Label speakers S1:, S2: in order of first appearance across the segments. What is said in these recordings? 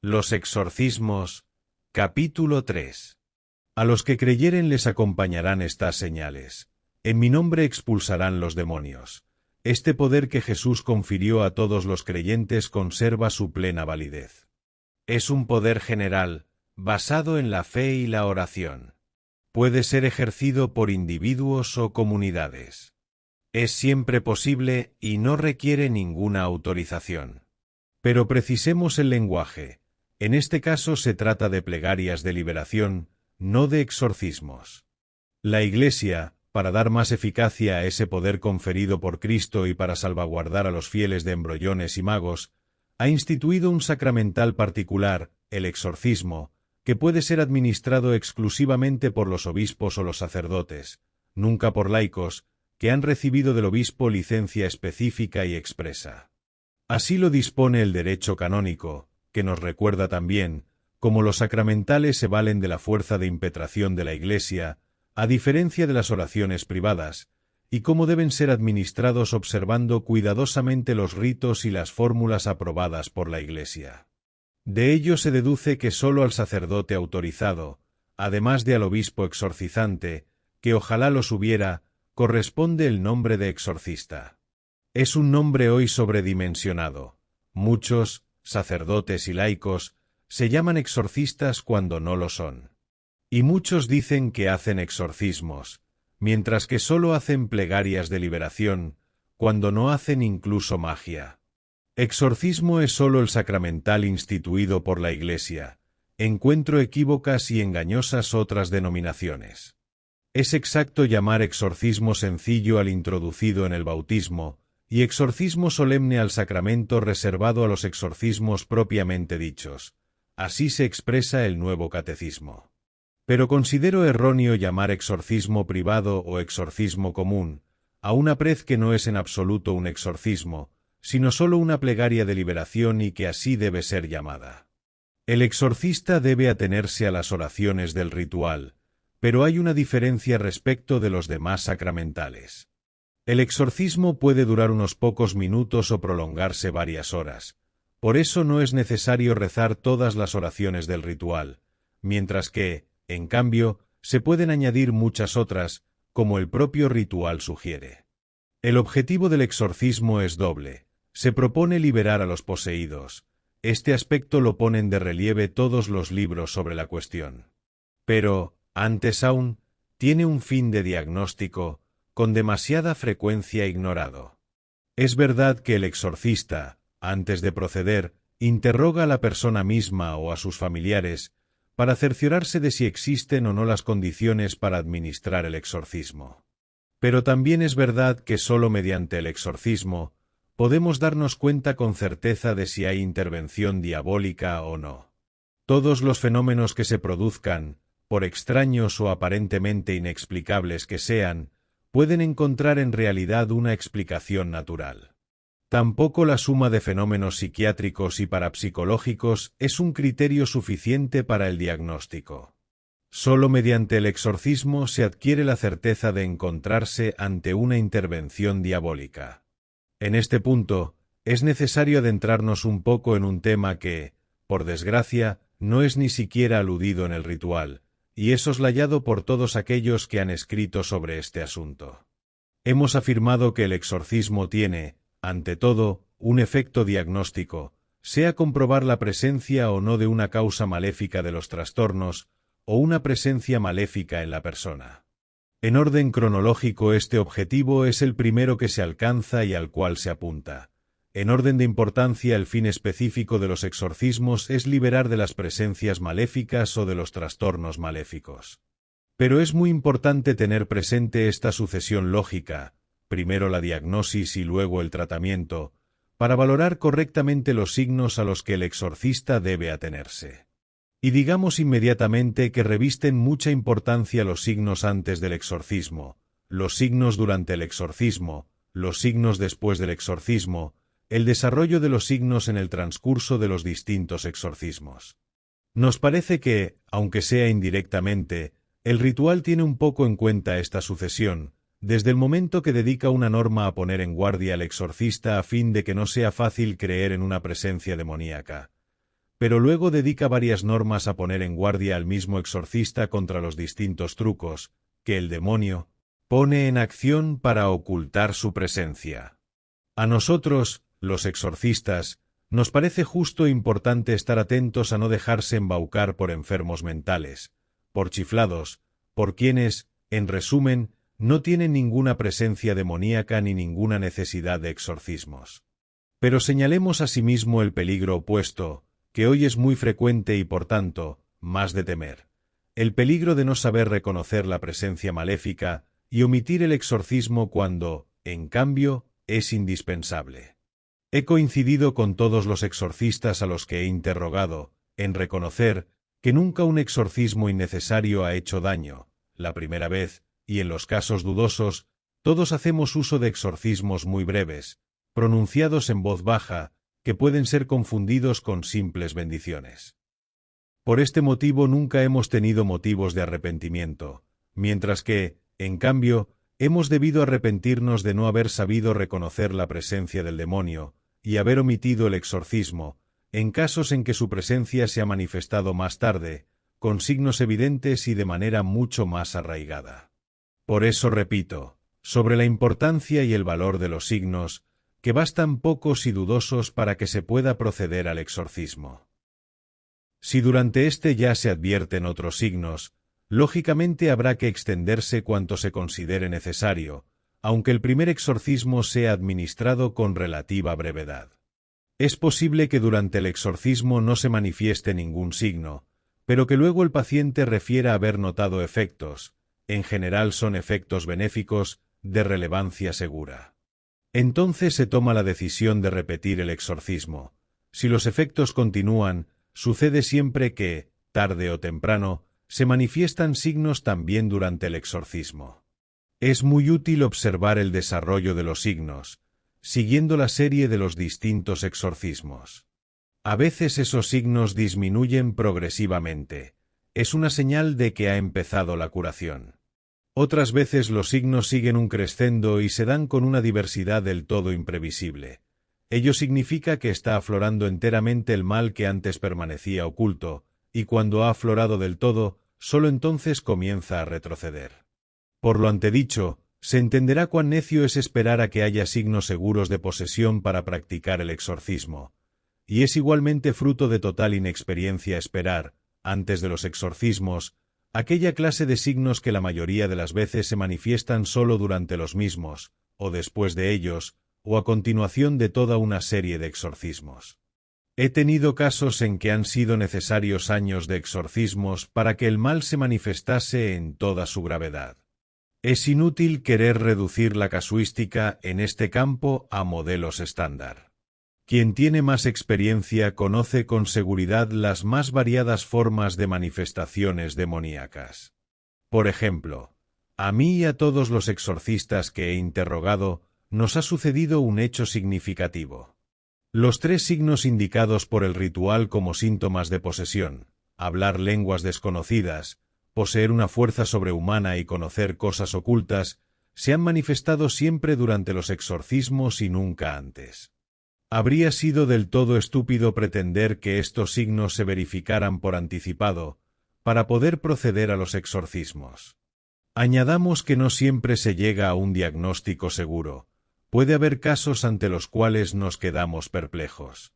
S1: Los exorcismos, capítulo 3. A los que creyeren les acompañarán estas señales. En mi nombre expulsarán los demonios. Este poder que Jesús confirió a todos los creyentes conserva su plena validez. Es un poder general, basado en la fe y la oración. Puede ser ejercido por individuos o comunidades. Es siempre posible y no requiere ninguna autorización. Pero precisemos el lenguaje. En este caso se trata de plegarias de liberación, no de exorcismos. La Iglesia, para dar más eficacia a ese poder conferido por Cristo y para salvaguardar a los fieles de embrollones y magos, ha instituido un sacramental particular, el exorcismo, que puede ser administrado exclusivamente por los obispos o los sacerdotes, nunca por laicos, que han recibido del obispo licencia específica y expresa. Así lo dispone el derecho canónico, que nos recuerda también, como los sacramentales se valen de la fuerza de impetración de la Iglesia, a diferencia de las oraciones privadas, y cómo deben ser administrados observando cuidadosamente los ritos y las fórmulas aprobadas por la Iglesia. De ello se deduce que sólo al sacerdote autorizado, además de al obispo exorcizante, que ojalá los hubiera, corresponde el nombre de exorcista. Es un nombre hoy sobredimensionado. Muchos, sacerdotes y laicos, se llaman exorcistas cuando no lo son. Y muchos dicen que hacen exorcismos, mientras que solo hacen plegarias de liberación, cuando no hacen incluso magia. Exorcismo es solo el sacramental instituido por la Iglesia. Encuentro equívocas y engañosas otras denominaciones. Es exacto llamar exorcismo sencillo al introducido en el bautismo, y exorcismo solemne al sacramento reservado a los exorcismos propiamente dichos. Así se expresa el Nuevo Catecismo. Pero considero erróneo llamar exorcismo privado o exorcismo común a una prez que no es en absoluto un exorcismo, sino solo una plegaria de liberación y que así debe ser llamada. El exorcista debe atenerse a las oraciones del ritual, pero hay una diferencia respecto de los demás sacramentales. El exorcismo puede durar unos pocos minutos o prolongarse varias horas. Por eso no es necesario rezar todas las oraciones del ritual, mientras que, en cambio, se pueden añadir muchas otras, como el propio ritual sugiere. El objetivo del exorcismo es doble. Se propone liberar a los poseídos. Este aspecto lo ponen de relieve todos los libros sobre la cuestión. Pero, antes aún, tiene un fin de diagnóstico, con demasiada frecuencia ignorado. Es verdad que el exorcista, antes de proceder, interroga a la persona misma o a sus familiares para cerciorarse de si existen o no las condiciones para administrar el exorcismo. Pero también es verdad que sólo mediante el exorcismo podemos darnos cuenta con certeza de si hay intervención diabólica o no. Todos los fenómenos que se produzcan, por extraños o aparentemente inexplicables que sean, pueden encontrar en realidad una explicación natural. Tampoco la suma de fenómenos psiquiátricos y parapsicológicos es un criterio suficiente para el diagnóstico. Solo mediante el exorcismo se adquiere la certeza de encontrarse ante una intervención diabólica. En este punto, es necesario adentrarnos un poco en un tema que, por desgracia, no es ni siquiera aludido en el ritual, y es soslayado por todos aquellos que han escrito sobre este asunto. Hemos afirmado que el exorcismo tiene, ante todo, un efecto diagnóstico, sea comprobar la presencia o no de una causa maléfica de los trastornos, o una presencia maléfica en la persona. En orden cronológico este objetivo es el primero que se alcanza y al cual se apunta. En orden de importancia el fin específico de los exorcismos es liberar de las presencias maléficas o de los trastornos maléficos. Pero es muy importante tener presente esta sucesión lógica, primero la diagnosis y luego el tratamiento, para valorar correctamente los signos a los que el exorcista debe atenerse. Y digamos inmediatamente que revisten mucha importancia los signos antes del exorcismo, los signos durante el exorcismo, los signos después del exorcismo, el desarrollo de los signos en el transcurso de los distintos exorcismos. Nos parece que, aunque sea indirectamente, el ritual tiene un poco en cuenta esta sucesión, desde el momento que dedica una norma a poner en guardia al exorcista a fin de que no sea fácil creer en una presencia demoníaca. pero luego dedica varias normas a poner en guardia al mismo exorcista contra los distintos trucos que el demonio pone en acción para ocultar su presencia. A nosotros, los exorcistas, nos parece justo e importante estar atentos a no dejarse embaucar por enfermos mentales, por chiflados, por quienes, en resumen, no tienen ninguna presencia demoníaca ni ninguna necesidad de exorcismos. Pero señalemos asimismo el peligro opuesto, que hoy es muy frecuente y por tanto, más de temer. El peligro de no saber reconocer la presencia maléfica y omitir el exorcismo cuando, en cambio, es indispensable. He coincidido con todos los exorcistas a los que he interrogado, en reconocer que nunca un exorcismo innecesario ha hecho daño, la primera vez, y en los casos dudosos, todos hacemos uso de exorcismos muy breves, pronunciados en voz baja, que pueden ser confundidos con simples bendiciones. Por este motivo nunca hemos tenido motivos de arrepentimiento, mientras que, en cambio, hemos debido arrepentirnos de no haber sabido reconocer la presencia del demonio y haber omitido el exorcismo, en casos en que su presencia se ha manifestado más tarde, con signos evidentes y de manera mucho más arraigada. Por eso repito, sobre la importancia y el valor de los signos, que bastan pocos y dudosos para que se pueda proceder al exorcismo. Si durante este ya se advierten otros signos, lógicamente habrá que extenderse cuanto se considere necesario, aunque el primer exorcismo sea administrado con relativa brevedad. Es posible que durante el exorcismo no se manifieste ningún signo, pero que luego el paciente refiera haber notado efectos, en general son efectos benéficos, de relevancia segura. Entonces se toma la decisión de repetir el exorcismo. Si los efectos continúan, sucede siempre que, tarde o temprano, se manifiestan signos también durante el exorcismo. Es muy útil observar el desarrollo de los signos, siguiendo la serie de los distintos exorcismos. A veces esos signos disminuyen progresivamente. Es una señal de que ha empezado la curación. Otras veces los signos siguen un crescendo y se dan con una diversidad del todo imprevisible. Ello significa que está aflorando enteramente el mal que antes permanecía oculto, y cuando ha aflorado del todo, sólo entonces comienza a retroceder. Por lo antedicho, se entenderá cuán necio es esperar a que haya signos seguros de posesión para practicar el exorcismo, y es igualmente fruto de total inexperiencia esperar, antes de los exorcismos, aquella clase de signos que la mayoría de las veces se manifiestan sólo durante los mismos, o después de ellos, o a continuación de toda una serie de exorcismos. He tenido casos en que han sido necesarios años de exorcismos para que el mal se manifestase en toda su gravedad. Es inútil querer reducir la casuística en este campo a modelos estándar. Quien tiene más experiencia conoce con seguridad las más variadas formas de manifestaciones demoníacas. Por ejemplo, a mí y a todos los exorcistas que he interrogado, nos ha sucedido un hecho significativo. Los tres signos indicados por el ritual como síntomas de posesión, hablar lenguas desconocidas, poseer una fuerza sobrehumana y conocer cosas ocultas, se han manifestado siempre durante los exorcismos y nunca antes. Habría sido del todo estúpido pretender que estos signos se verificaran por anticipado, para poder proceder a los exorcismos. Añadamos que no siempre se llega a un diagnóstico seguro. Puede haber casos ante los cuales nos quedamos perplejos.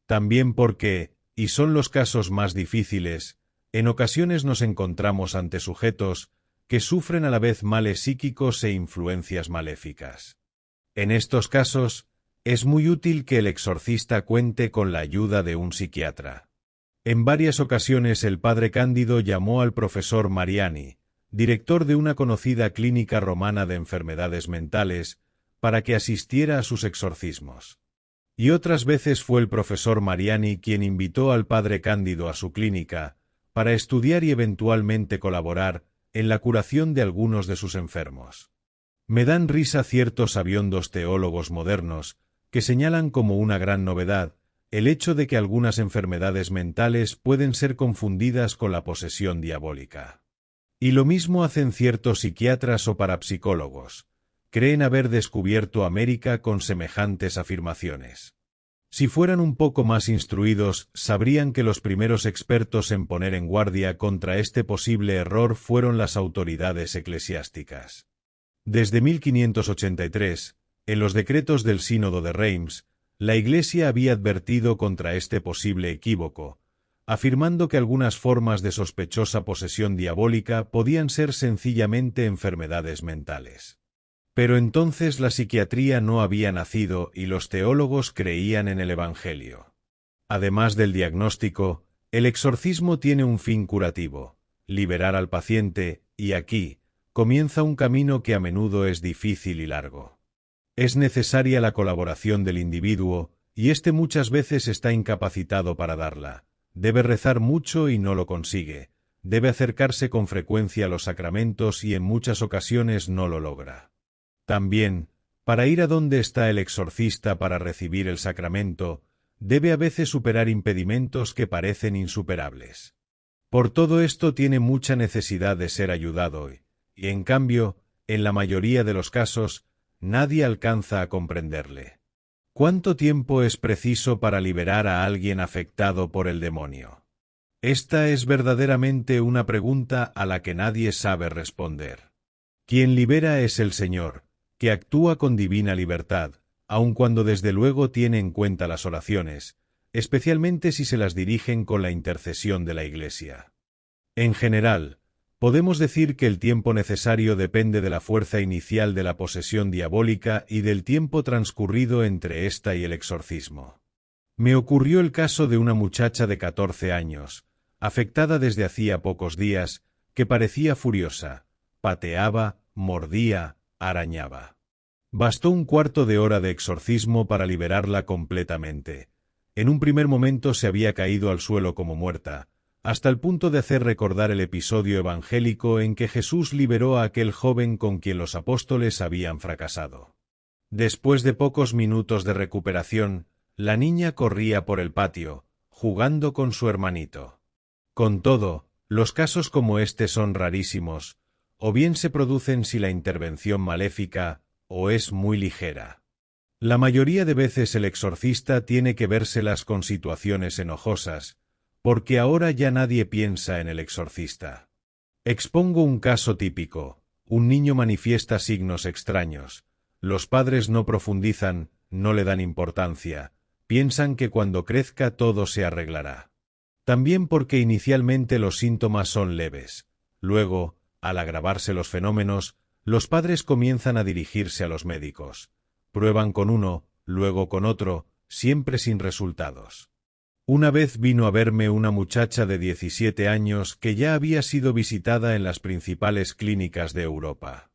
S1: También porque, y son los casos más difíciles, en ocasiones nos encontramos ante sujetos que sufren a la vez males psíquicos e influencias maléficas. En estos casos, es muy útil que el exorcista cuente con la ayuda de un psiquiatra. En varias ocasiones el padre Cándido llamó al profesor Mariani, director de una conocida clínica romana de enfermedades mentales, para que asistiera a sus exorcismos. Y otras veces fue el profesor Mariani quien invitó al padre Cándido a su clínica, para estudiar y eventualmente colaborar en la curación de algunos de sus enfermos. Me dan risa ciertos sabiondos teólogos modernos, que señalan como una gran novedad el hecho de que algunas enfermedades mentales pueden ser confundidas con la posesión diabólica. Y lo mismo hacen ciertos psiquiatras o parapsicólogos. Creen haber descubierto América con semejantes afirmaciones. Si fueran un poco más instruidos, sabrían que los primeros expertos en poner en guardia contra este posible error fueron las autoridades eclesiásticas. Desde 1583, en los decretos del Sínodo de Reims, la Iglesia había advertido contra este posible equívoco, afirmando que algunas formas de sospechosa posesión diabólica podían ser sencillamente enfermedades mentales. Pero entonces la psiquiatría no había nacido y los teólogos creían en el Evangelio. Además del diagnóstico, el exorcismo tiene un fin curativo: liberar al paciente, y aquí comienza un camino que a menudo es difícil y largo. Es necesaria la colaboración del individuo, y éste muchas veces está incapacitado para darla. Debe rezar mucho y no lo consigue. Debe acercarse con frecuencia a los sacramentos y en muchas ocasiones no lo logra. También, para ir a donde está el exorcista para recibir el sacramento, debe a veces superar impedimentos que parecen insuperables. Por todo esto tiene mucha necesidad de ser ayudado y en cambio, en la mayoría de los casos, nadie alcanza a comprenderle. ¿Cuánto tiempo es preciso para liberar a alguien afectado por el demonio? Esta es verdaderamente una pregunta a la que nadie sabe responder. Quien libera es el Señor, que actúa con divina libertad, aun cuando desde luego tiene en cuenta las oraciones, especialmente si se las dirigen con la intercesión de la Iglesia. En general, podemos decir que el tiempo necesario depende de la fuerza inicial de la posesión diabólica y del tiempo transcurrido entre esta y el exorcismo. Me ocurrió el caso de una muchacha de 14 años, afectada desde hacía pocos días, que parecía furiosa, pateaba, mordía, arañaba. Bastó un cuarto de hora de exorcismo para liberarla completamente. En un primer momento se había caído al suelo como muerta, hasta el punto de hacer recordar el episodio evangélico en que Jesús liberó a aquel joven con quien los apóstoles habían fracasado. Después de pocos minutos de recuperación, la niña corría por el patio, jugando con su hermanito. Con todo, los casos como este son rarísimos, o bien se producen si la intervención maléfica, o es muy ligera. La mayoría de veces el exorcista tiene que vérselas con situaciones enojosas, porque ahora ya nadie piensa en el exorcista. Expongo un caso típico: un niño manifiesta signos extraños. Los padres no profundizan, no le dan importancia, piensan que cuando crezca todo se arreglará. También porque inicialmente los síntomas son leves. Luego, al agravarse los fenómenos, los padres comienzan a dirigirse a los médicos. Prueban con uno, luego con otro, siempre sin resultados. Una vez vino a verme una muchacha de 17 años que ya había sido visitada en las principales clínicas de Europa.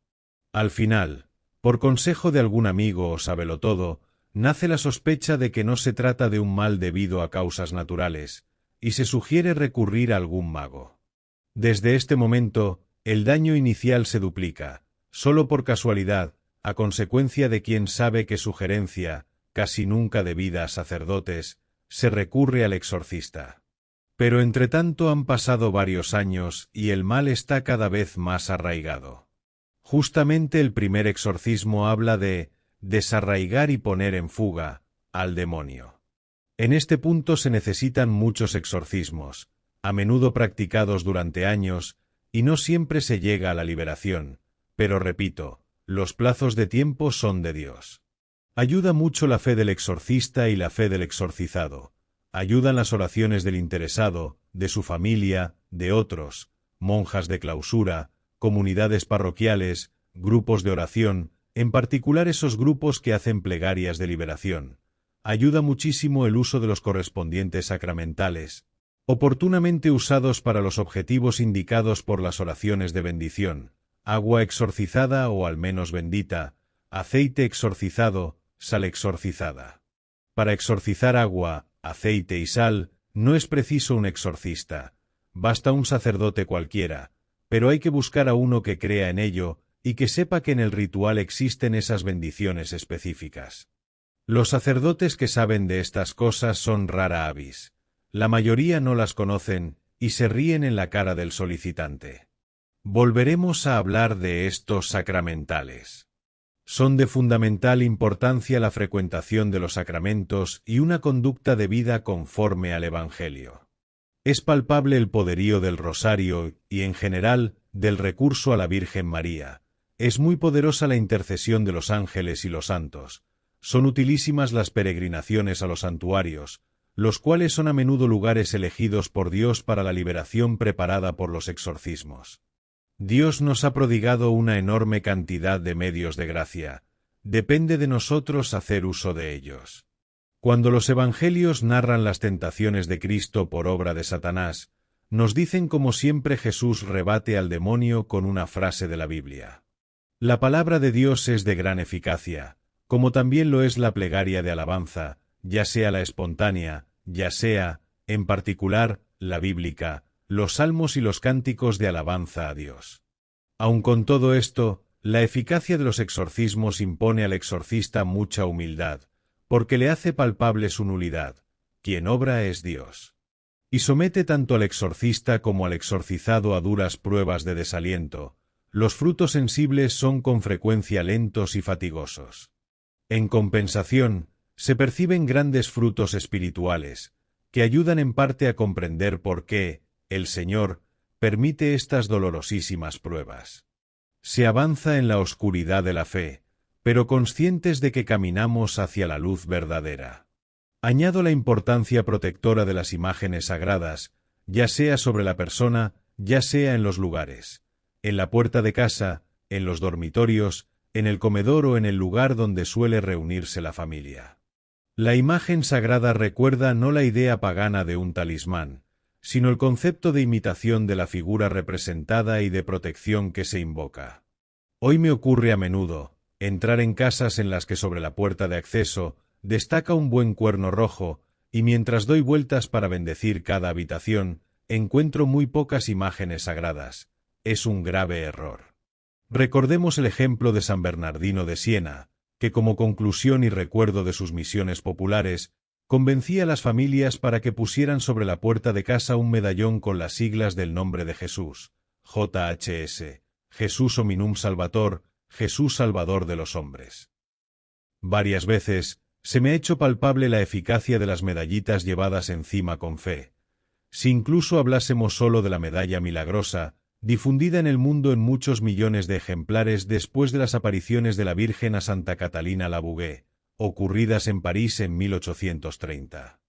S1: Al final, por consejo de algún amigo o sabelotodo, nace la sospecha de que no se trata de un mal debido a causas naturales, y se sugiere recurrir a algún mago. Desde este momento, el daño inicial se duplica, solo por casualidad, a consecuencia de quien sabe qué sugerencia, casi nunca debida a sacerdotes, se recurre al exorcista. Pero entretanto han pasado varios años y el mal está cada vez más arraigado. Justamente el primer exorcismo habla de desarraigar y poner en fuga al demonio. En este punto se necesitan muchos exorcismos, a menudo practicados durante años, y no siempre se llega a la liberación, pero repito, los plazos de tiempo son de Dios. Ayuda mucho la fe del exorcista y la fe del exorcizado. Ayudan las oraciones del interesado, de su familia, de otros, monjas de clausura, comunidades parroquiales, grupos de oración, en particular esos grupos que hacen plegarias de liberación. Ayuda muchísimo el uso de los correspondientes sacramentales, oportunamente usados para los objetivos indicados por las oraciones de bendición: agua exorcizada o al menos bendita, aceite exorcizado, sal exorcizada. Para exorcizar agua, aceite y sal, no es preciso un exorcista, basta un sacerdote cualquiera, pero hay que buscar a uno que crea en ello y que sepa que en el ritual existen esas bendiciones específicas. Los sacerdotes que saben de estas cosas son rara avis. La mayoría no las conocen y se ríen en la cara del solicitante. Volveremos a hablar de estos sacramentales. Son de fundamental importancia la frecuentación de los sacramentos y una conducta de vida conforme al Evangelio. Es palpable el poderío del rosario y, en general, del recurso a la Virgen María. Es muy poderosa la intercesión de los ángeles y los santos. Son utilísimas las peregrinaciones a los santuarios, los cuales son a menudo lugares elegidos por Dios para la liberación preparada por los exorcismos. Dios nos ha prodigado una enorme cantidad de medios de gracia. Depende de nosotros hacer uso de ellos. Cuando los evangelios narran las tentaciones de Cristo por obra de Satanás, nos dicen como siempre Jesús rebate al demonio con una frase de la Biblia. La palabra de Dios es de gran eficacia, como también lo es la plegaria de alabanza, ya sea la espontánea, ya sea, en particular, la bíblica, los salmos y los cánticos de alabanza a Dios. Aun con todo esto, la eficacia de los exorcismos impone al exorcista mucha humildad, porque le hace palpable su nulidad. Quien obra es Dios. Y somete tanto al exorcista como al exorcizado a duras pruebas de desaliento. Los frutos sensibles son con frecuencia lentos y fatigosos. En compensación, se perciben grandes frutos espirituales, que ayudan en parte a comprender por qué el Señor permite estas dolorosísimas pruebas. Se avanza en la oscuridad de la fe, pero conscientes de que caminamos hacia la luz verdadera. Añado la importancia protectora de las imágenes sagradas, ya sea sobre la persona, ya sea en los lugares, en la puerta de casa, en los dormitorios, en el comedor o en el lugar donde suele reunirse la familia. La imagen sagrada recuerda no la idea pagana de un talismán, sino el concepto de imitación de la figura representada y de protección que se invoca. Hoy me ocurre a menudo entrar en casas en las que sobre la puerta de acceso destaca un buen cuerno rojo, y mientras doy vueltas para bendecir cada habitación, encuentro muy pocas imágenes sagradas. Es un grave error. Recordemos el ejemplo de San Bernardino de Siena, que como conclusión y recuerdo de sus misiones populares, convencía a las familias para que pusieran sobre la puerta de casa un medallón con las siglas del nombre de Jesús, JHS, Jesús Hominum Salvator, Jesús Salvador de los hombres. Varias veces se me ha hecho palpable la eficacia de las medallitas llevadas encima con fe. Si incluso hablásemos solo de la medalla milagrosa, difundida en el mundo en muchos millones de ejemplares después de las apariciones de la Virgen a Santa Catalina Labouré, ocurridas en París en 1830.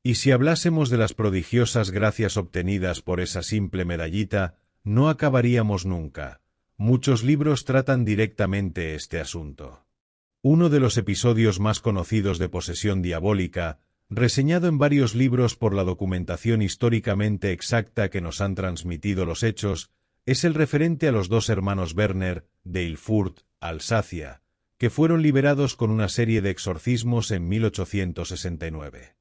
S1: Y si hablásemos de las prodigiosas gracias obtenidas por esa simple medallita, no acabaríamos nunca. Muchos libros tratan directamente este asunto. Uno de los episodios más conocidos de posesión diabólica, reseñado en varios libros por la documentación históricamente exacta que nos han transmitido los hechos, es el referente a los dos hermanos Werner, de Ilfurt, Alsacia, que fueron liberados con una serie de exorcismos en 1869.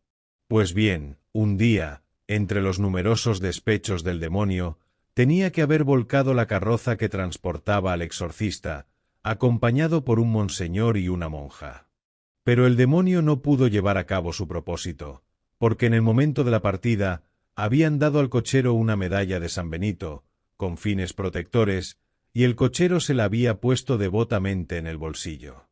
S1: Pues bien, un día, entre los numerosos despechos del demonio, tenía que haber volcado la carroza que transportaba al exorcista, acompañado por un monseñor y una monja. Pero el demonio no pudo llevar a cabo su propósito, porque en el momento de la partida habían dado al cochero una medalla de San Benito, con fines protectores, y el cochero se la había puesto devotamente en el bolsillo.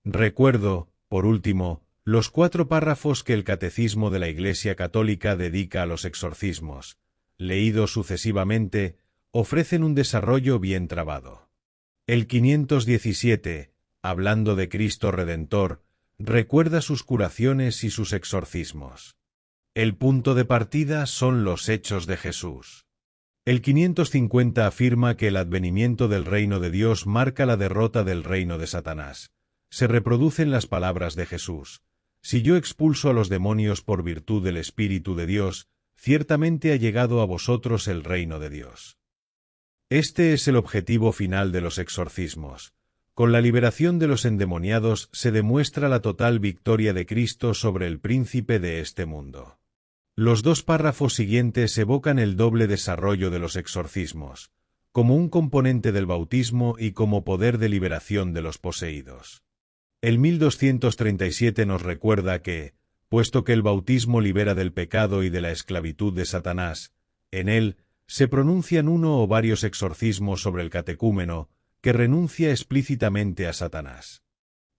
S1: Recuerdo, por último, los 4 párrafos que el Catecismo de la Iglesia Católica dedica a los exorcismos. Leídos sucesivamente, ofrecen un desarrollo bien trabado. El 517, hablando de Cristo Redentor, recuerda sus curaciones y sus exorcismos. El punto de partida son los hechos de Jesús. El 550 afirma que el advenimiento del reino de Dios marca la derrota del reino de Satanás. Se reproducen las palabras de Jesús: si yo expulso a los demonios por virtud del Espíritu de Dios, ciertamente ha llegado a vosotros el reino de Dios. Este es el objetivo final de los exorcismos. Con la liberación de los endemoniados se demuestra la total victoria de Cristo sobre el príncipe de este mundo. Los 2 párrafos siguientes evocan el doble desarrollo de los exorcismos, como un componente del bautismo y como poder de liberación de los poseídos. El 1237 nos recuerda que, puesto que el bautismo libera del pecado y de la esclavitud de Satanás, en él se pronuncian uno o varios exorcismos sobre el catecúmeno, que renuncia explícitamente a Satanás.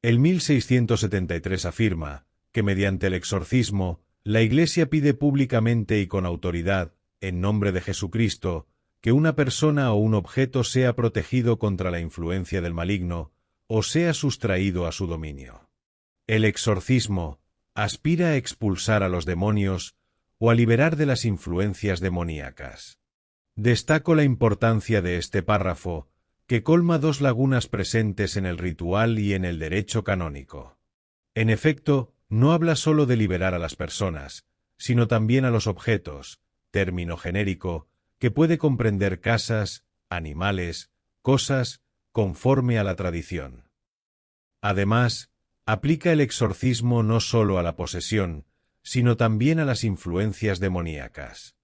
S1: El 1673 afirma que mediante el exorcismo, la Iglesia pide públicamente y con autoridad, en nombre de Jesucristo, que una persona o un objeto sea protegido contra la influencia del maligno, o sea sustraído a su dominio. El exorcismo aspira a expulsar a los demonios o a liberar de las influencias demoníacas. Destaco la importancia de este párrafo, que colma dos lagunas presentes en el ritual y en el derecho canónico. En efecto, no habla sólo de liberar a las personas, sino también a los objetos, término genérico, que puede comprender casas, animales, cosas, conforme a la tradición. Además, aplica el exorcismo no sólo a la posesión, sino también a las influencias demoníacas.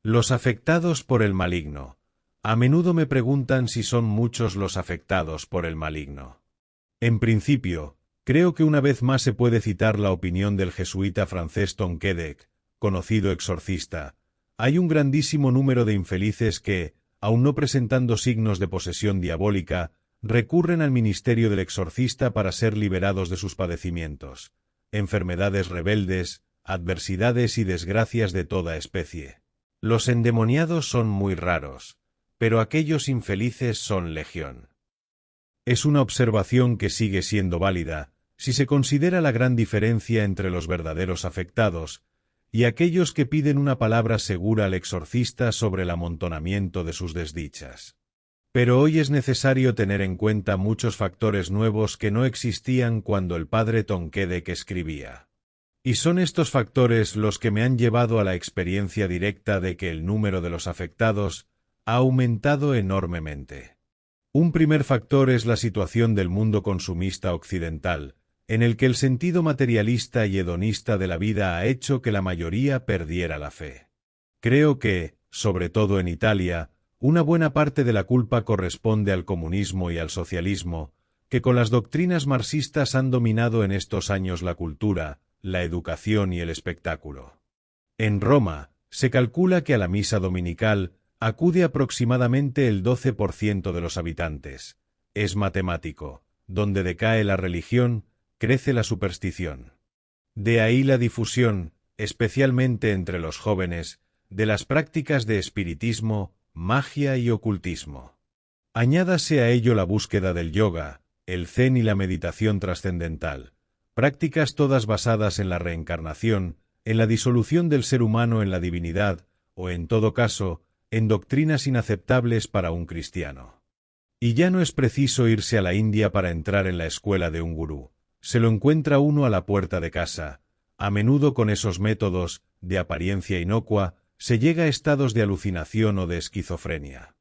S1: Los afectados por el maligno. A menudo me preguntan si son muchos los afectados por el maligno. En principio, creo que una vez más se puede citar la opinión del jesuita francés Tonquédec, conocido exorcista. Hay un grandísimo número de infelices que, aun no presentando signos de posesión diabólica, recurren al ministerio del exorcista para ser liberados de sus padecimientos, enfermedades rebeldes, adversidades y desgracias de toda especie. Los endemoniados son muy raros, pero aquellos infelices son legión. Es una observación que sigue siendo válida, si se considera la gran diferencia entre los verdaderos afectados y aquellos que piden una palabra segura al exorcista sobre el amontonamiento de sus desdichas. Pero hoy es necesario tener en cuenta muchos factores nuevos que no existían cuando el padre Tonquédec escribía. Y son estos factores los que me han llevado a la experiencia directa de que el número de los afectados ha aumentado enormemente. Un primer factor es la situación del mundo consumista occidental, en el que el sentido materialista y hedonista de la vida ha hecho que la mayoría perdiera la fe. Creo que, sobre todo en Italia, una buena parte de la culpa corresponde al comunismo y al socialismo, que con las doctrinas marxistas han dominado en estos años la cultura, la educación y el espectáculo. En Roma, se calcula que a la misa dominical acude aproximadamente el 12% de los habitantes. Es matemático. Donde decae la religión, crece la superstición. De ahí la difusión, especialmente entre los jóvenes, de las prácticas de espiritismo, magia y ocultismo. Añádase a ello la búsqueda del yoga, el zen y la meditación trascendental, prácticas todas basadas en la reencarnación, en la disolución del ser humano en la divinidad, o en todo caso, en doctrinas inaceptables para un cristiano. Y ya no es preciso irse a la India para entrar en la escuela de un gurú. Se lo encuentra uno a la puerta de casa. A menudo con esos métodos, de apariencia inocua, se llega a estados de alucinación o de esquizofrenia.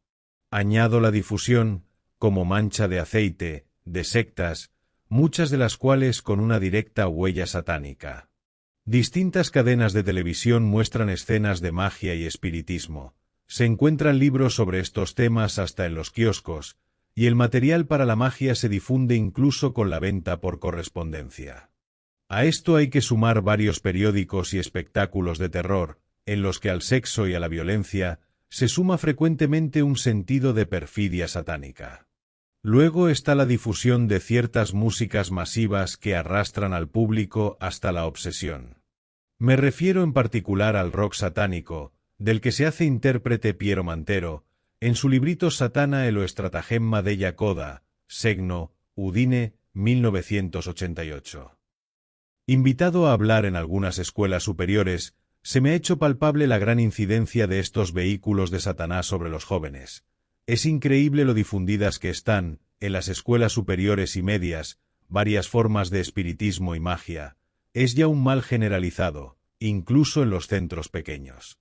S1: Añado la difusión, como mancha de aceite, de sectas, muchas de las cuales con una directa huella satánica. Distintas cadenas de televisión muestran escenas de magia y espiritismo. Se encuentran libros sobre estos temas hasta en los kioscos, y el material para la magia se difunde incluso con la venta por correspondencia. A esto hay que sumar varios periódicos y espectáculos de terror, en los que al sexo y a la violencia se suma frecuentemente un sentido de perfidia satánica. Luego está la difusión de ciertas músicas masivas que arrastran al público hasta la obsesión. Me refiero en particular al rock satánico, del que se hace intérprete Piero Mantero, en su librito Satana e lo stratagemma della coda, Segno, Udine, 1988. Invitado a hablar en algunas escuelas superiores, se me ha hecho palpable la gran incidencia de estos vehículos de Satanás sobre los jóvenes. Es increíble lo difundidas que están, en las escuelas superiores y medias, varias formas de espiritismo y magia. Es ya un mal generalizado, incluso en los centros pequeños.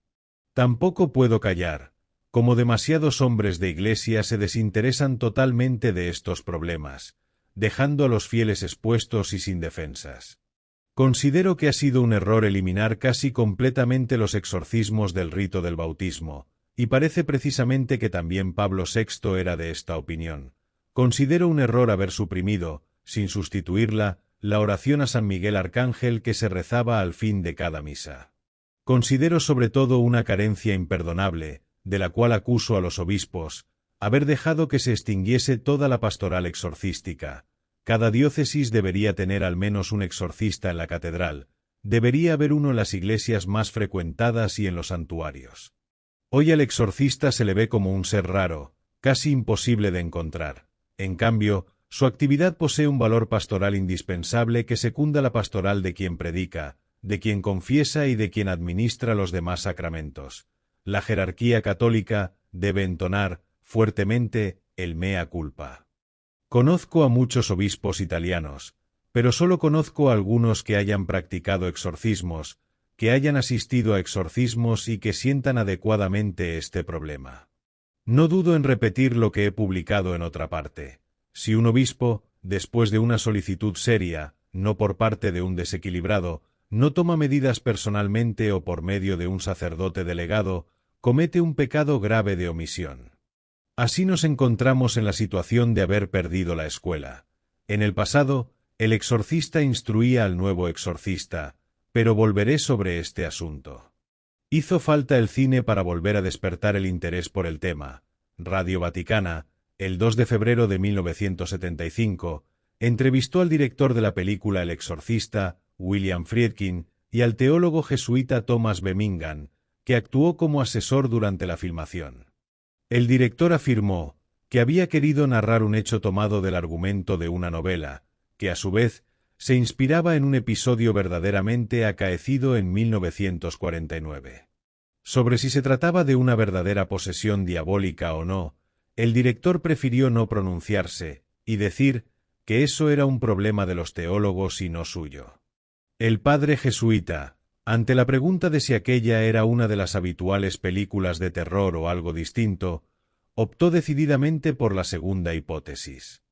S1: Tampoco puedo callar, como demasiados hombres de iglesia se desinteresan totalmente de estos problemas, dejando a los fieles expuestos y sin defensas. Considero que ha sido un error eliminar casi completamente los exorcismos del rito del bautismo, y parece precisamente que también Pablo VI era de esta opinión. Considero un error haber suprimido, sin sustituirla, la oración a San Miguel Arcángel que se rezaba al fin de cada misa. Considero sobre todo una carencia imperdonable, de la cual acuso a los obispos, haber dejado que se extinguiese toda la pastoral exorcística. Cada diócesis debería tener al menos un exorcista en la catedral, debería haber uno en las iglesias más frecuentadas y en los santuarios. Hoy al exorcista se le ve como un ser raro, casi imposible de encontrar. En cambio, su actividad posee un valor pastoral indispensable que secunda la pastoral de quien predica, de quien confiesa y de quien administra los demás sacramentos. La jerarquía católica debe entonar fuertemente el mea culpa. Conozco a muchos obispos italianos, pero solo conozco a algunos que hayan practicado exorcismos, que hayan asistido a exorcismos y que sientan adecuadamente este problema. No dudo en repetir lo que he publicado en otra parte. Si un obispo, después de una solicitud seria, no por parte de un desequilibrado, no toma medidas personalmente o por medio de un sacerdote delegado, comete un pecado grave de omisión. Así nos encontramos en la situación de haber perdido la escuela. En el pasado, el exorcista instruía al nuevo exorcista, pero volveré sobre este asunto. Hizo falta el cine para volver a despertar el interés por el tema. Radio Vaticana, el 2 de febrero de 1975, entrevistó al director de la película El Exorcista, William Friedkin, y al teólogo jesuita Thomas Bemingan, que actuó como asesor durante la filmación. El director afirmó que había querido narrar un hecho tomado del argumento de una novela, que a su vez se inspiraba en un episodio verdaderamente acaecido en 1949. Sobre si se trataba de una verdadera posesión diabólica o no, el director prefirió no pronunciarse y decir que eso era un problema de los teólogos y no suyo. El padre jesuita, ante la pregunta de si aquella era una de las habituales películas de terror o algo distinto, optó decididamente por la segunda hipótesis.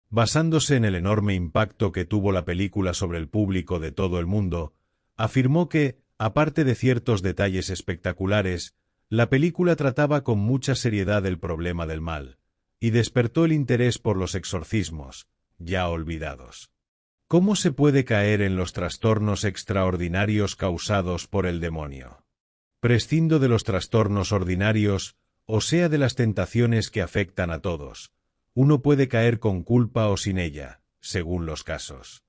S1: Basándose en el enorme impacto que tuvo la película sobre el público de todo el mundo, afirmó que, aparte de ciertos detalles espectaculares, la película trataba con mucha seriedad el problema del mal, y despertó el interés por los exorcismos, ya olvidados. ¿Cómo se puede caer en los trastornos extraordinarios causados por el demonio? Prescindo de los trastornos ordinarios, o sea de las tentaciones que afectan a todos. Uno puede caer con culpa o sin ella, según los casos.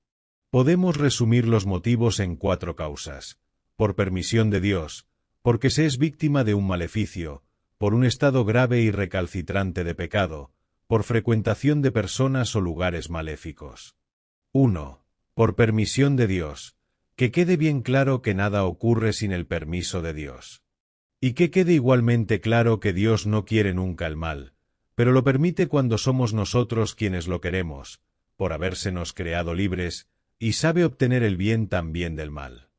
S1: Podemos resumir los motivos en 4 causas: por permisión de Dios, porque se es víctima de un maleficio, por un estado grave y recalcitrante de pecado, por frecuentación de personas o lugares maléficos. 1. Por permisión de Dios. Que quede bien claro que nada ocurre sin el permiso de Dios. Y que quede igualmente claro que Dios no quiere nunca el mal, pero lo permite cuando somos nosotros quienes lo queremos, por habérsenos creado libres, y sabe obtener el bien también del mal.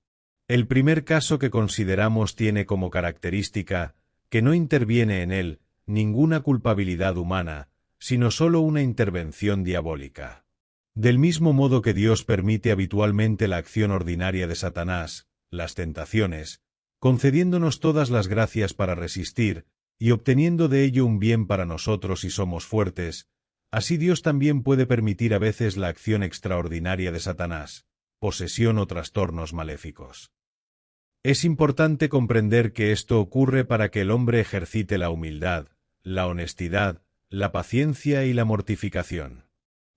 S1: El primer caso que consideramos tiene como característica que no interviene en él ninguna culpabilidad humana, sino sólo una intervención diabólica. Del mismo modo que Dios permite habitualmente la acción ordinaria de Satanás, las tentaciones, concediéndonos todas las gracias para resistir, y obteniendo de ello un bien para nosotros si somos fuertes, así Dios también puede permitir a veces la acción extraordinaria de Satanás, posesión o trastornos maléficos. Es importante comprender que esto ocurre para que el hombre ejercite la humildad, la honestidad, la paciencia y la mortificación.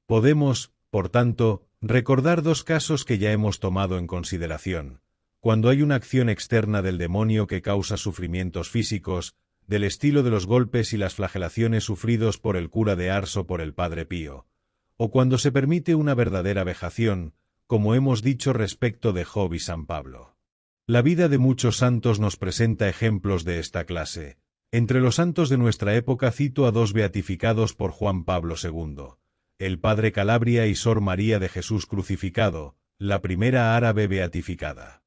S1: Podemos, por tanto, recordar 2 casos que ya hemos tomado en consideración: cuando hay una acción externa del demonio que causa sufrimientos físicos, del estilo de los golpes y las flagelaciones sufridos por el cura de Ars o por el Padre Pío, o cuando se permite una verdadera vejación, como hemos dicho respecto de Job y San Pablo. La vida de muchos santos nos presenta ejemplos de esta clase. Entre los santos de nuestra época cito a 2 beatificados por Juan Pablo II, el Padre Calabria y Sor María de Jesús Crucificado, la primera árabe beatificada.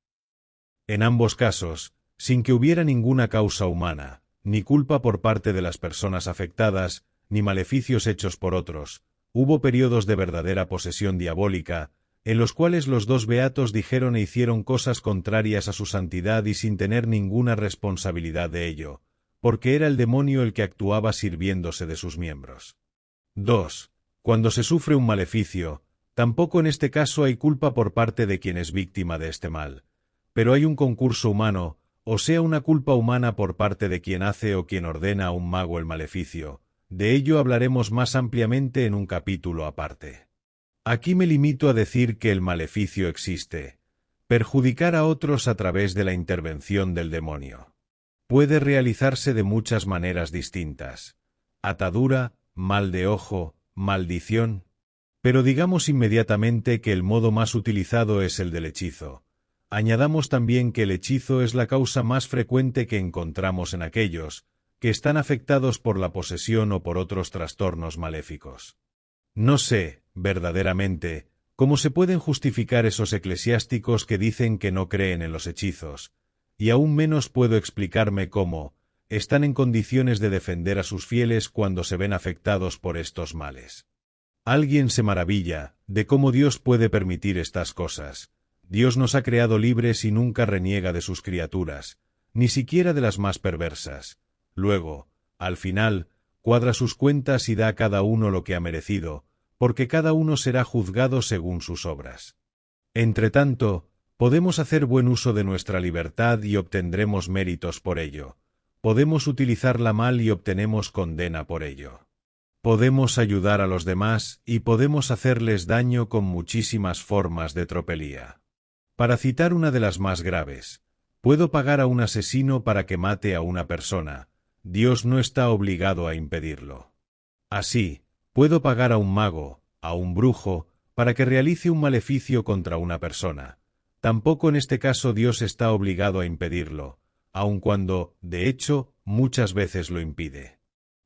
S1: En ambos casos, sin que hubiera ninguna causa humana, ni culpa por parte de las personas afectadas, ni maleficios hechos por otros, hubo periodos de verdadera posesión diabólica, en los cuales los 2 beatos dijeron e hicieron cosas contrarias a su santidad y sin tener ninguna responsabilidad de ello, porque era el demonio el que actuaba sirviéndose de sus miembros. 2. Cuando se sufre un maleficio, tampoco en este caso hay culpa por parte de quien es víctima de este mal, pero hay un concurso humano, o sea una culpa humana por parte de quien hace o quien ordena a un mago el maleficio, de ello hablaremos más ampliamente en un capítulo aparte. Aquí me limito a decir que el maleficio existe, perjudicar a otros a través de la intervención del demonio. Puede realizarse de muchas maneras distintas: atadura, mal de ojo, maldición. Pero digamos inmediatamente que el modo más utilizado es el del hechizo. Añadamos también que el hechizo es la causa más frecuente que encontramos en aquellos que están afectados por la posesión o por otros trastornos maléficos. No sé, verdaderamente, cómo se pueden justificar esos eclesiásticos que dicen que no creen en los hechizos, y aún menos puedo explicarme cómo están en condiciones de defender a sus fieles cuando se ven afectados por estos males. Alguien se maravilla de cómo Dios puede permitir estas cosas. Dios nos ha creado libres y nunca reniega de sus criaturas, ni siquiera de las más perversas. Luego, al final, cuadra sus cuentas y da a cada uno lo que ha merecido, porque cada uno será juzgado según sus obras. Entretanto, podemos hacer buen uso de nuestra libertad y obtendremos méritos por ello. Podemos utilizarla mal y obtenemos condena por ello. Podemos ayudar a los demás y podemos hacerles daño con muchísimas formas de tropelía. Para citar una de las más graves, puedo pagar a un asesino para que mate a una persona. Dios no está obligado a impedirlo. Así, puedo pagar a un mago, a un brujo, para que realice un maleficio contra una persona. Tampoco en este caso Dios está obligado a impedirlo, aun cuando, de hecho, muchas veces lo impide.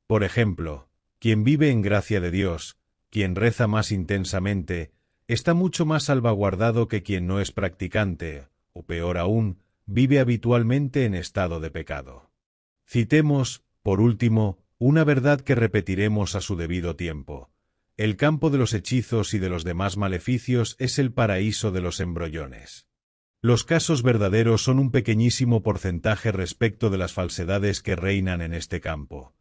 S1: Por ejemplo, quien vive en gracia de Dios, quien reza más intensamente, está mucho más salvaguardado que quien no es practicante, o peor aún, vive habitualmente en estado de pecado. Citemos, por último, una verdad que repetiremos a su debido tiempo. El campo de los hechizos y de los demás maleficios es el paraíso de los embrollones. Los casos verdaderos son un pequeñísimo porcentaje respecto de las falsedades que reinan en este campo.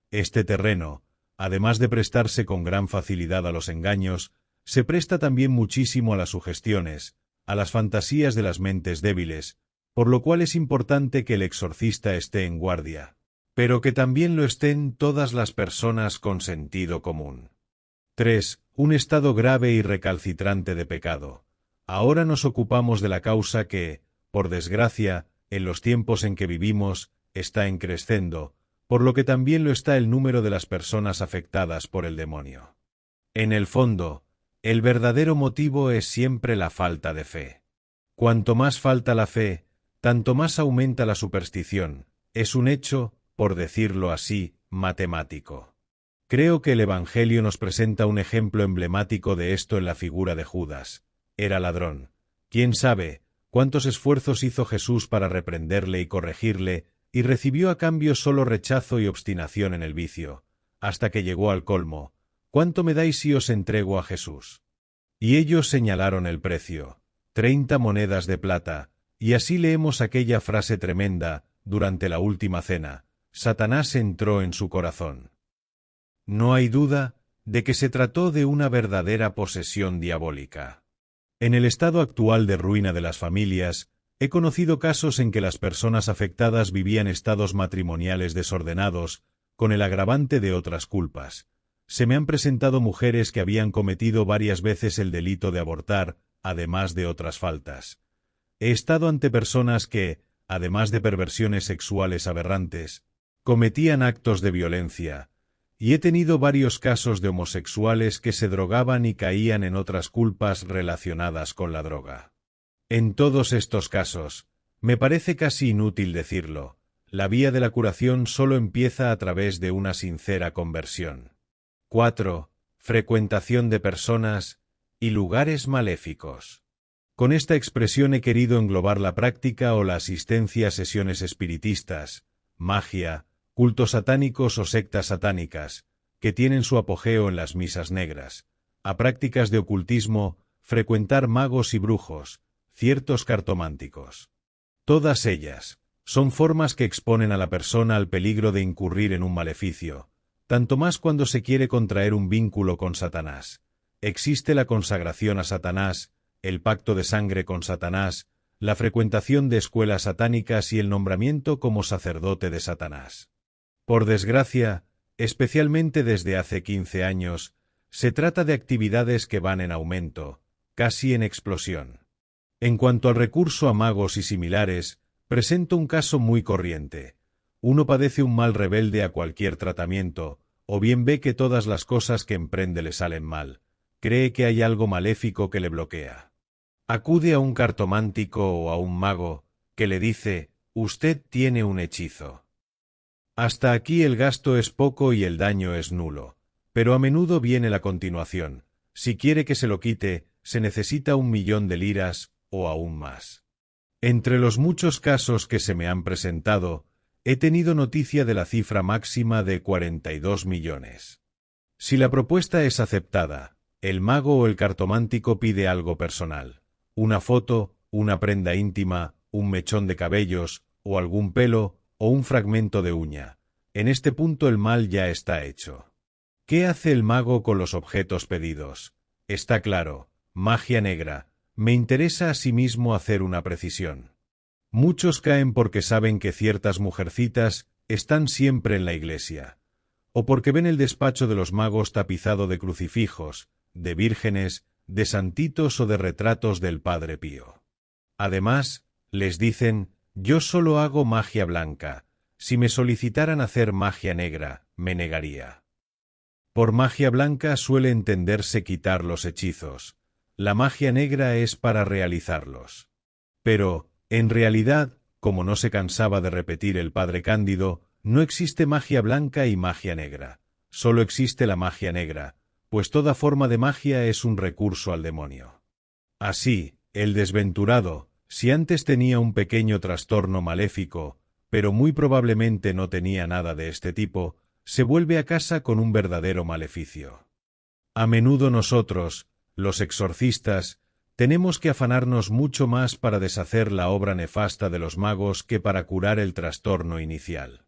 S1: Este terreno, además de prestarse con gran facilidad a los engaños, se presta también muchísimo a las sugestiones, a las fantasías de las mentes débiles, por lo cual es importante que el exorcista esté en guardia, pero que también lo estén todas las personas con sentido común. 3. Un estado grave y recalcitrante de pecado. Ahora nos ocupamos de la causa que, por desgracia, en los tiempos en que vivimos, está en crescendo, por lo que también lo está el número de las personas afectadas por el demonio. En el fondo, el verdadero motivo es siempre la falta de fe. Cuanto más falta la fe, tanto más aumenta la superstición. Es un hecho, por decirlo así, matemático. Creo que el Evangelio nos presenta un ejemplo emblemático de esto en la figura de Judas. Era ladrón. ¿Quién sabe cuántos esfuerzos hizo Jesús para reprenderle y corregirle, y recibió a cambio solo rechazo y obstinación en el vicio, hasta que llegó al colmo? ¿Cuánto me dais si os entrego a Jesús? Y ellos señalaron el precio, 30 monedas de plata, y así leemos aquella frase tremenda, durante la última cena: Satanás entró en su corazón. No hay duda de que se trató de una verdadera posesión diabólica. En el estado actual de ruina de las familias, he conocido casos en que las personas afectadas vivían estados matrimoniales desordenados, con el agravante de otras culpas. Se me han presentado mujeres que habían cometido varias veces el delito de abortar, además de otras faltas. He estado ante personas que, además de perversiones sexuales aberrantes, cometían actos de violencia, y he tenido varios casos de homosexuales que se drogaban y caían en otras culpas relacionadas con la droga. En todos estos casos, me parece casi inútil decirlo, la vía de la curación solo empieza a través de una sincera conversión. 4. Frecuentación de personas y lugares maléficos. Con esta expresión he querido englobar la práctica o la asistencia a sesiones espiritistas, magia, cultos satánicos o sectas satánicas, que tienen su apogeo en las misas negras, a prácticas de ocultismo, frecuentar magos y brujos, ciertos cartománticos. Todas ellas son formas que exponen a la persona al peligro de incurrir en un maleficio, tanto más cuando se quiere contraer un vínculo con Satanás. Existe la consagración a Satanás, el pacto de sangre con Satanás, la frecuentación de escuelas satánicas y el nombramiento como sacerdote de Satanás. Por desgracia, especialmente desde hace 15 años, se trata de actividades que van en aumento, casi en explosión. En cuanto al recurso a magos y similares, presento un caso muy corriente. Uno padece un mal rebelde a cualquier tratamiento, o bien ve que todas las cosas que emprende le salen mal, cree que hay algo maléfico que le bloquea. Acude a un cartomántico o a un mago, que le dice, usted tiene un hechizo. Hasta aquí el gasto es poco y el daño es nulo, pero a menudo viene la continuación. Si quiere que se lo quite, se necesita 1.000.000 de liras, o aún más. Entre los muchos casos que se me han presentado, he tenido noticia de la cifra máxima de 42 millones. Si la propuesta es aceptada, el mago o el cartomántico pide algo personal, una foto, una prenda íntima, un mechón de cabellos, o algún pelo, o un fragmento de uña. En este punto el mal ya está hecho. ¿Qué hace el mago con los objetos pedidos? Está claro, magia negra. Me interesa asimismo hacer una precisión. Muchos caen porque saben que ciertas mujercitas están siempre en la iglesia, o porque ven el despacho de los magos tapizado de crucifijos, de vírgenes, de santitos o de retratos del Padre Pío. Además, les dicen, yo solo hago magia blanca, si me solicitaran hacer magia negra, me negaría. Por magia blanca suele entenderse quitar los hechizos. La magia negra es para realizarlos. Pero, en realidad, como no se cansaba de repetir el padre Cándido, no existe magia blanca y magia negra. Solo existe la magia negra, pues toda forma de magia es un recurso al demonio. Así, el desventurado, si antes tenía un pequeño trastorno maléfico, pero muy probablemente no tenía nada de este tipo, se vuelve a casa con un verdadero maleficio. A menudo nosotros, los exorcistas, tenemos que afanarnos mucho más para deshacer la obra nefasta de los magos que para curar el trastorno inicial.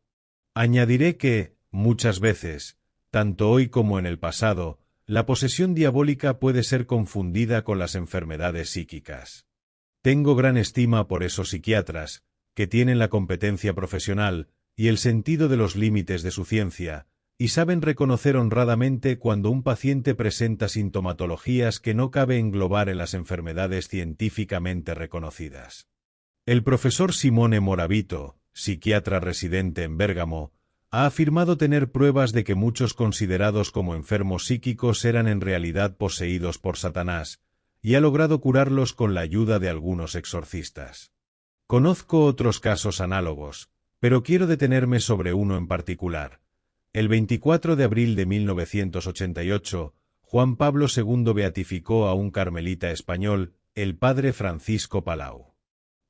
S1: Añadiré que, muchas veces, tanto hoy como en el pasado, la posesión diabólica puede ser confundida con las enfermedades psíquicas. Tengo gran estima por esos psiquiatras, que tienen la competencia profesional y el sentido de los límites de su ciencia, y saben reconocer honradamente cuando un paciente presenta sintomatologías que no cabe englobar en las enfermedades científicamente reconocidas. El profesor Simone Moravito, psiquiatra residente en Bérgamo, ha afirmado tener pruebas de que muchos considerados como enfermos psíquicos eran en realidad poseídos por Satanás, y ha logrado curarlos con la ayuda de algunos exorcistas. Conozco otros casos análogos, pero quiero detenerme sobre uno en particular. El 24 de abril de 1988, Juan Pablo II beatificó a un carmelita español, el padre Francisco Palau.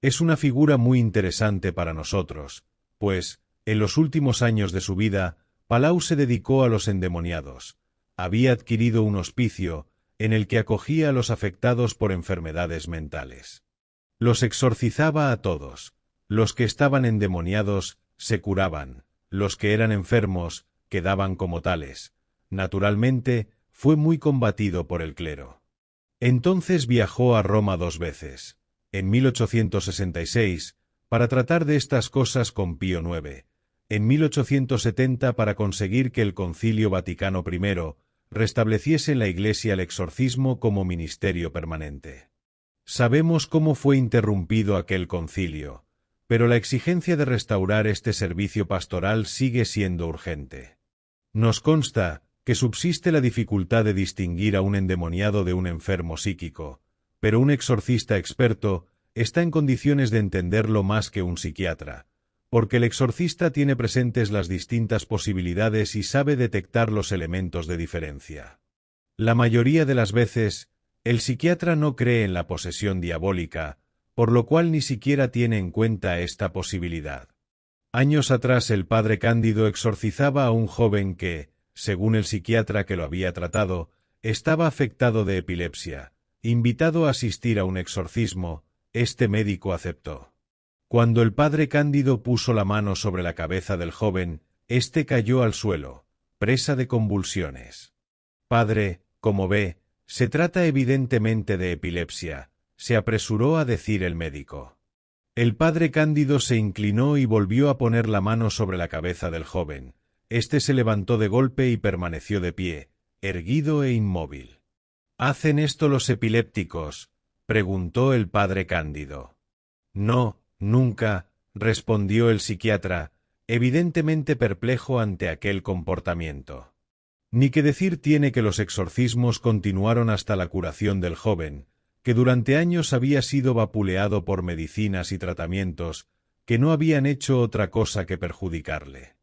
S1: Es una figura muy interesante para nosotros, pues, en los últimos años de su vida, Palau se dedicó a los endemoniados. Había adquirido un hospicio, en el que acogía a los afectados por enfermedades mentales. Los exorcizaba a todos. Los que estaban endemoniados, se curaban. Los que eran enfermos, quedaban como tales. Naturalmente, fue muy combatido por el clero. Entonces viajó a Roma 2 veces. En 1866, para tratar de estas cosas con Pío IX. En 1870 para conseguir que el Concilio Vaticano I restableciese en la Iglesia el exorcismo como ministerio permanente. Sabemos cómo fue interrumpido aquel concilio, pero la exigencia de restaurar este servicio pastoral sigue siendo urgente. Nos consta que subsiste la dificultad de distinguir a un endemoniado de un enfermo psíquico, pero un exorcista experto está en condiciones de entenderlo más que un psiquiatra, porque el exorcista tiene presentes las distintas posibilidades y sabe detectar los elementos de diferencia. La mayoría de las veces, el psiquiatra no cree en la posesión diabólica, por lo cual ni siquiera tiene en cuenta esta posibilidad. Años atrás el padre Cándido exorcizaba a un joven que, según el psiquiatra que lo había tratado, estaba afectado de epilepsia. Invitado a asistir a un exorcismo, este médico aceptó. Cuando el padre Cándido puso la mano sobre la cabeza del joven, éste cayó al suelo, presa de convulsiones. Padre, como ve, se trata evidentemente de epilepsia, se apresuró a decir el médico. El padre Cándido se inclinó y volvió a poner la mano sobre la cabeza del joven. Este se levantó de golpe y permaneció de pie, erguido e inmóvil. ¿Hacen esto los epilépticos?, preguntó el padre Cándido. No, nunca, respondió el psiquiatra, evidentemente perplejo ante aquel comportamiento. Ni que decir tiene que los exorcismos continuaron hasta la curación del joven, que durante años había sido vapuleado por medicinas y tratamientos que no habían hecho otra cosa que perjudicarle.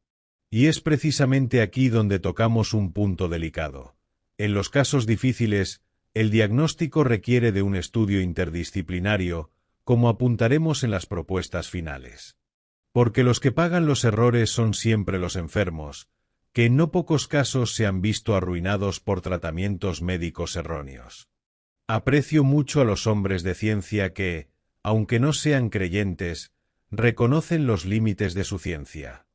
S1: Y es precisamente aquí donde tocamos un punto delicado. En los casos difíciles, el diagnóstico requiere de un estudio interdisciplinario, como apuntaremos en las propuestas finales. Porque los que pagan los errores son siempre los enfermos, que en no pocos casos se han visto arruinados por tratamientos médicos erróneos. Aprecio mucho a los hombres de ciencia que, aunque no sean creyentes, reconocen los límites de su ciencia.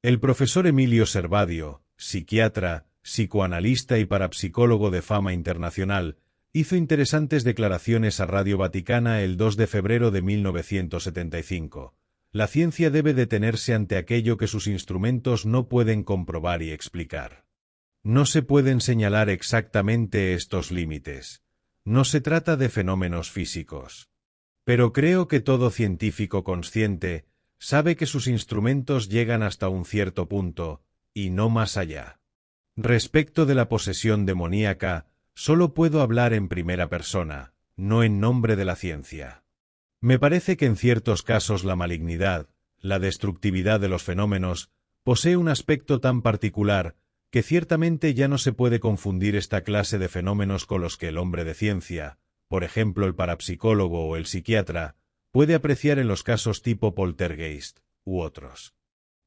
S1: El profesor Emilio Servadio, psiquiatra, psicoanalista y parapsicólogo de fama internacional, hizo interesantes declaraciones a Radio Vaticana el 2 de febrero de 1975. La ciencia debe detenerse ante aquello que sus instrumentos no pueden comprobar y explicar. No se pueden señalar exactamente estos límites. No se trata de fenómenos físicos. Pero creo que todo científico consciente sabe que sus instrumentos llegan hasta un cierto punto, y no más allá. Respecto de la posesión demoníaca, solo puedo hablar en primera persona, no en nombre de la ciencia. Me parece que en ciertos casos la malignidad, la destructividad de los fenómenos, posee un aspecto tan particular que ciertamente ya no se puede confundir esta clase de fenómenos con los que el hombre de ciencia, por ejemplo el parapsicólogo o el psiquiatra, puede apreciar en los casos tipo poltergeist, u otros.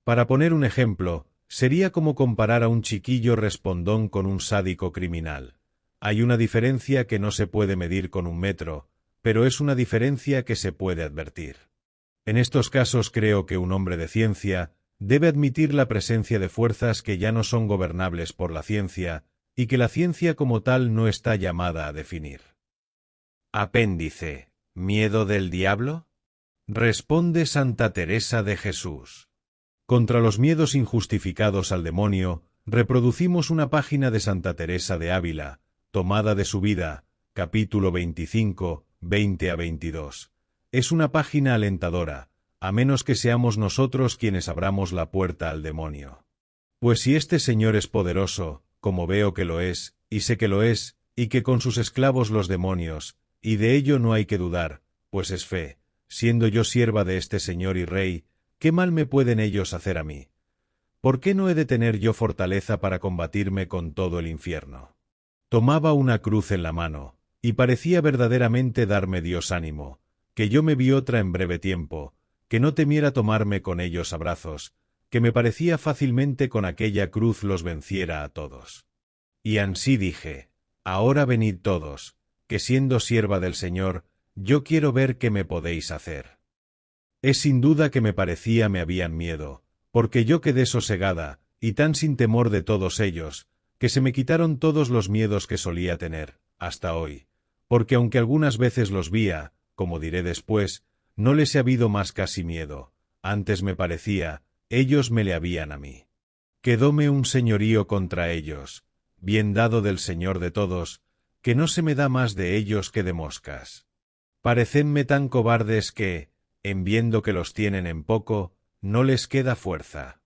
S1: Para poner un ejemplo, sería como comparar a un chiquillo respondón con un sádico criminal. Hay una diferencia que no se puede medir con un metro, pero es una diferencia que se puede advertir. En estos casos creo que un hombre de ciencia debe admitir la presencia de fuerzas que ya no son gobernables por la ciencia, y que la ciencia como tal no está llamada a definir. Apéndice. ¿Miedo del diablo? Responde Santa Teresa de Jesús. Contra los miedos injustificados al demonio, reproducimos una página de Santa Teresa de Ávila, tomada de su vida, capítulo 25, 20 a 22. Es una página alentadora, a menos que seamos nosotros quienes abramos la puerta al demonio. Pues si este Señor es poderoso, como veo que lo es, y sé que lo es, y que con sus esclavos los demonios, y de ello no hay que dudar, pues es fe, siendo yo sierva de este Señor y Rey, ¿qué mal me pueden ellos hacer a mí? ¿Por qué no he de tener yo fortaleza para combatirme con todo el infierno? Tomaba una cruz en la mano, y parecía verdaderamente darme Dios ánimo, que yo me vi otra en breve tiempo, que no temiera tomarme con ellos a brazos, que me parecía fácilmente con aquella cruz los venciera a todos. Y ansí dije, ahora venid todos, que siendo sierva del Señor, yo quiero ver qué me podéis hacer. Es sin duda que me parecía me habían miedo, porque yo quedé sosegada, y tan sin temor de todos ellos, que se me quitaron todos los miedos que solía tener, hasta hoy, porque aunque algunas veces los vía, como diré después, no les he habido más casi miedo, antes me parecía, ellos me le habían a mí. Quedóme un señorío contra ellos, bien dado del Señor de todos, que no se me da más de ellos que de moscas. Parecenme tan cobardes que, en viendo que los tienen en poco, no les queda fuerza.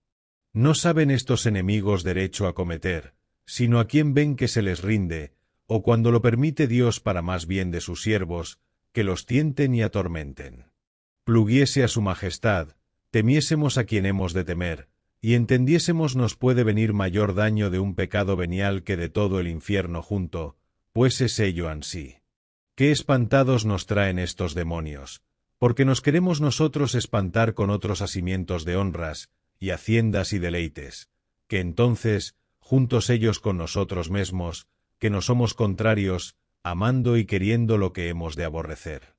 S1: No saben estos enemigos derecho a cometer, sino a quien ven que se les rinde, o cuando lo permite Dios para más bien de sus siervos, que los tienten y atormenten. Pluguiese a su majestad, temiésemos a quien hemos de temer, y entendiésemos nos puede venir mayor daño de un pecado venial que de todo el infierno junto, pues es ello ansí. Qué espantados nos traen estos demonios, porque nos queremos nosotros espantar con otros asimientos de honras, y haciendas y deleites, que entonces, juntos ellos con nosotros mesmos, que no somos contrarios, amando y queriendo lo que hemos de aborrecer.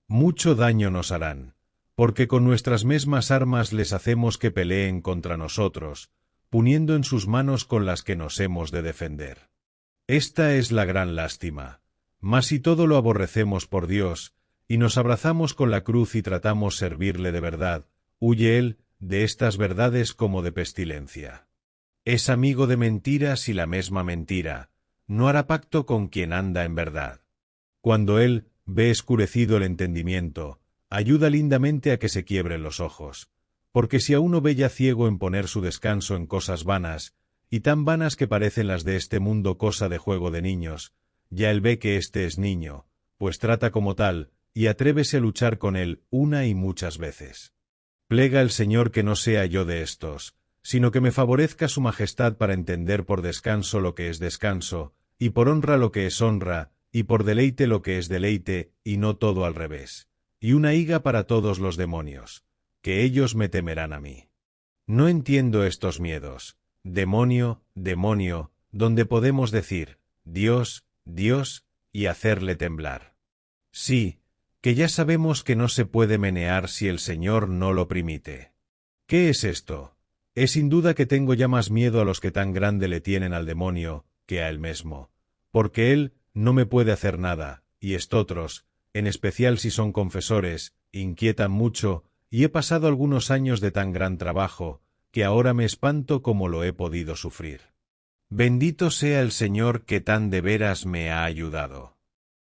S1: Mucho daño nos harán, porque con nuestras mismas armas les hacemos que peleen contra nosotros, puniendo en sus manos con las que nos hemos de defender. Esta es la gran lástima, mas si todo lo aborrecemos por Dios, y nos abrazamos con la cruz y tratamos servirle de verdad, huye Él de estas verdades como de pestilencia. Es amigo de mentiras y la mesma mentira, no hará pacto con quien anda en verdad. Cuando él ve escurecido el entendimiento, ayuda lindamente a que se quiebren los ojos, porque si a uno ve ya ciego en poner su descanso en cosas vanas, y tan vanas que parecen las de este mundo cosa de juego de niños, ya él ve que éste es niño, pues trata como tal, y atrévese a luchar con él una y muchas veces. Plega el Señor que no sea yo de estos, sino que me favorezca su majestad para entender por descanso lo que es descanso, y por honra lo que es honra, y por deleite lo que es deleite, y no todo al revés. Y una higa para todos los demonios, que ellos me temerán a mí. No entiendo estos miedos. Demonio, demonio, donde podemos decir, Dios, Dios, y hacerle temblar. Sí, que ya sabemos que no se puede menear si el Señor no lo permite. ¿Qué es esto? Es sin duda que tengo ya más miedo a los que tan grande le tienen al demonio, que a él mismo, porque él no me puede hacer nada, y estotros, en especial si son confesores, inquietan mucho, y he pasado algunos años de tan gran trabajo, que ahora me espanto como lo he podido sufrir. Bendito sea el Señor que tan de veras me ha ayudado.